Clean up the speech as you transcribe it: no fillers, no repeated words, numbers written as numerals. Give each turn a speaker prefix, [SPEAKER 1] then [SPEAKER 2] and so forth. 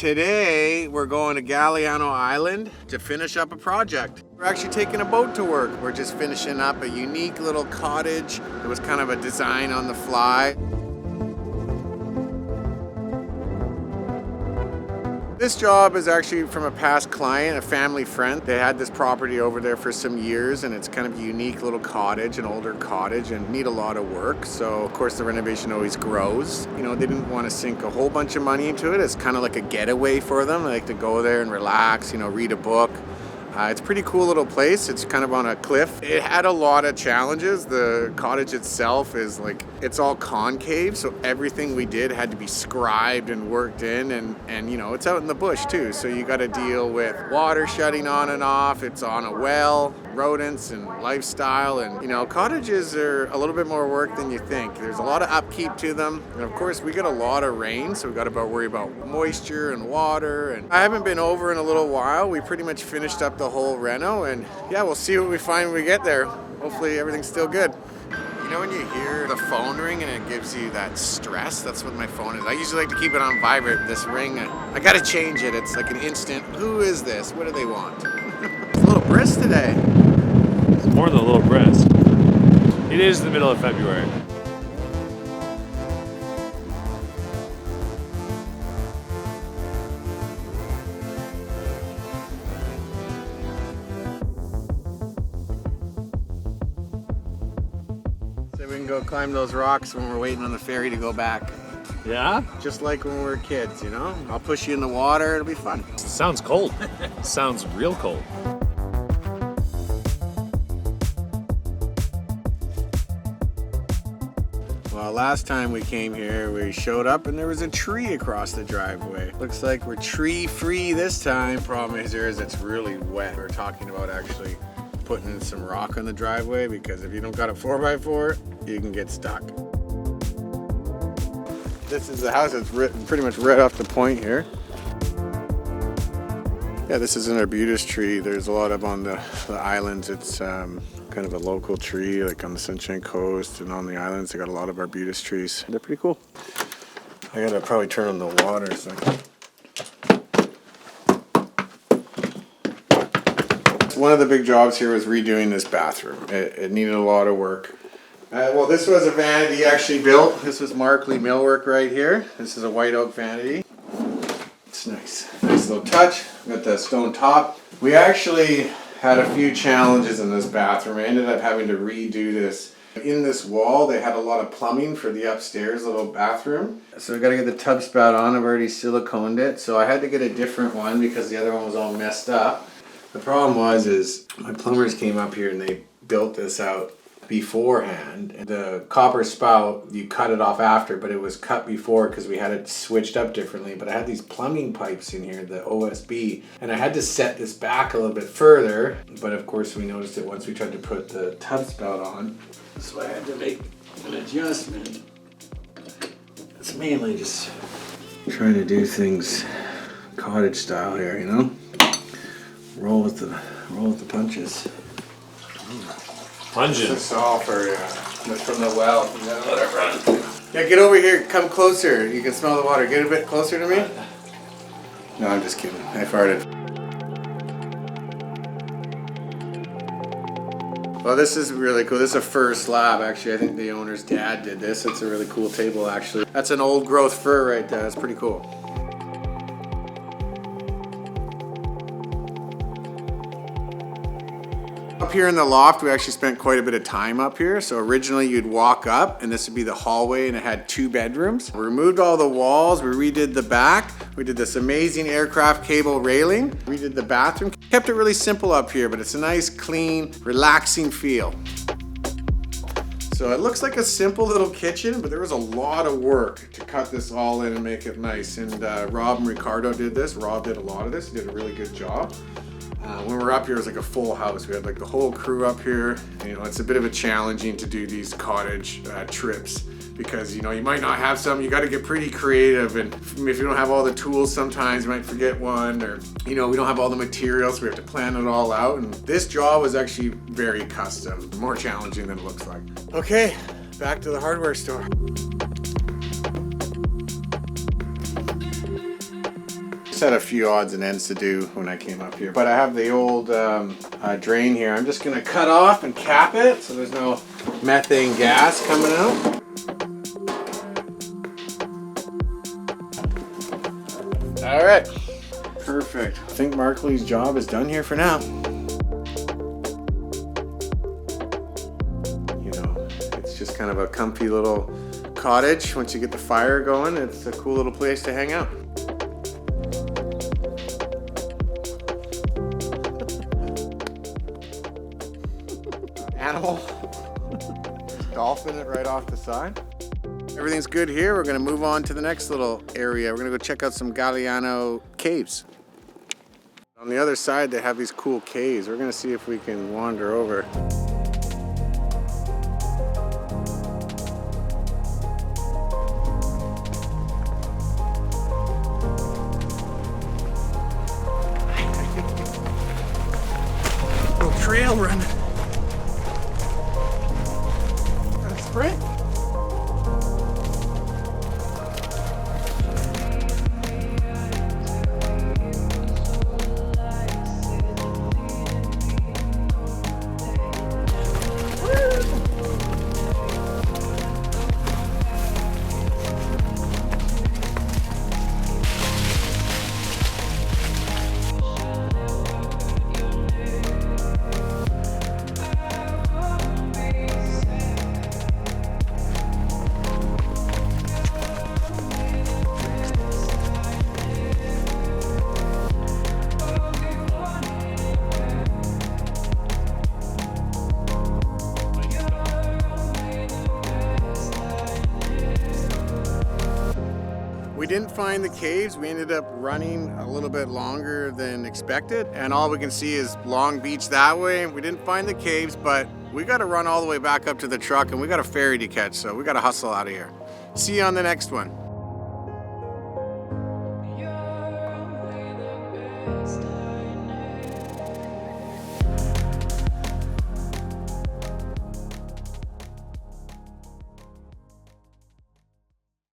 [SPEAKER 1] Today we're going to Galiano Island to finish up a project. We're actually taking a boat to work. We're just finishing up a unique little cottage. It was kind of a design on the fly. This job is actually from a past client, a family friend. They had this property over there for some years, and it's kind of a unique little cottage, an older cottage, and need a lot of work. So of course the renovation always grows. You know, they didn't want to sink a whole bunch of money into it. It's kind of like a getaway for them. They like to go there and relax, you know, read a book. It's a pretty cool little place. It's kind of on a cliff. It had a lot of challenges. The cottage itself is like, it's all concave, so everything we did had to be scribed and worked in, and you know, it's out in the bush too, so you got to deal with water shutting on and off. It's on a well, rodents and lifestyle, and you know, cottages are a little bit more work than you think. There's a lot of upkeep to them, and of course we get a lot of rain, so we got to worry about moisture and water. And I haven't been over in a little while. We pretty much finished up the whole reno, and yeah, we'll see what we find when we get there. Hopefully everything's still good. You know when you hear the phone ring and it gives you that stress? That's what my phone is. I usually like to keep it on vibrate. This ring, I gotta change it. It's like an instant, who is this? What do they want? It's a little brisk today.
[SPEAKER 2] It's more than a little brisk. It is the middle of February.
[SPEAKER 1] We can go climb those rocks when we're waiting on the ferry to go back.
[SPEAKER 2] Yeah?
[SPEAKER 1] Just like when we were kids, you know? I'll push you in the water, it'll be fun.
[SPEAKER 2] Sounds cold. Sounds real cold.
[SPEAKER 1] Well, last time we came here, we showed up and there was a tree across the driveway. Looks like we're tree free this time. Problem is it's really wet. We're talking about actually putting some rock on the driveway, because if you don't got a 4x4, you can get stuck. This is the house. It's pretty much right off the point here. Yeah, this is an arbutus tree. There's a lot of on the islands. It's kind of a local tree, like on the Sunshine Coast and on the islands. They got a lot of arbutus trees. They're pretty cool. I gotta probably turn on the water so One of the big jobs here was redoing this bathroom. It needed a lot of work. Well, this was a vanity actually built. This was Markley millwork right here. This is a white oak vanity. It's nice. Nice little touch. Got the stone top. We actually had a few challenges in this bathroom. I ended up having to redo this. In this wall, they had a lot of plumbing for the upstairs little bathroom. So we got to get the tub spout on. I've already siliconed it. So I had to get a different one because the other one was all messed up. The problem is my plumbers came up here and they built this out beforehand. The copper spout, you cut it off after, but it was cut before because we had it switched up differently. But I had these plumbing pipes in here, the OSB, and I had to set this back a little bit further. But of course we noticed it once we tried to put the tub spout on. So I had to make an adjustment. It's mainly just trying to do things cottage style here, you know? Roll with the punches.
[SPEAKER 2] Pungent.
[SPEAKER 1] This is all for just from the well. Let it run. Yeah, get over here. Come closer. You can smell the water. Get a bit closer to me. No, I'm just kidding. I farted. Well, this is really cool. This is a fir slab, actually. I think the owner's dad did this. It's a really cool table, actually. That's an old growth fir right there. That's pretty cool. Up here in the loft, we actually spent quite a bit of time up here. So originally you'd walk up and this would be the hallway, and it had 2 bedrooms. We removed all the walls, we redid the back. We did this amazing aircraft cable railing. We did the bathroom. Kept it really simple up here, but it's a nice, clean, relaxing feel. So it looks like a simple little kitchen, but there was a lot of work to cut this all in and make it nice. And Rob and Ricardo did this. Rob did a lot of this. He did a really good job. When we were up here, it was like a full house. We had like the whole crew up here. You know, it's a bit of a challenging to do these cottage trips because, you know, you might not have some. You got to get pretty creative, and if you don't have all the tools, sometimes you might forget one, or, you know, we don't have all the materials, so we have to plan it all out. And this job was actually very custom, more challenging than it looks like. Okay, back to the hardware store. had a few odds and ends to do when I came up here. But I have the old drain here. I'm just gonna cut off and cap it so there's no methane gas coming out. All right, perfect. I think Markley's job is done here for now. You know, it's just kind of a comfy little cottage. Once you get the fire going, it's a cool little place to hang out. Animal. Dolphin it right off the side. Everything's good here. We're gonna move on to the next little area. We're gonna go check out some Galiano caves. On the other side, they have these cool caves. We're gonna see if we can wander over. Little trail running. Got a sprint. We didn't find the caves. We ended up running a little bit longer than expected, and all we can see is Long Beach that way. We didn't find the caves, but we got to run all the way back up to the truck, and we got a ferry to catch, so we got to hustle out of here. See you on the next one.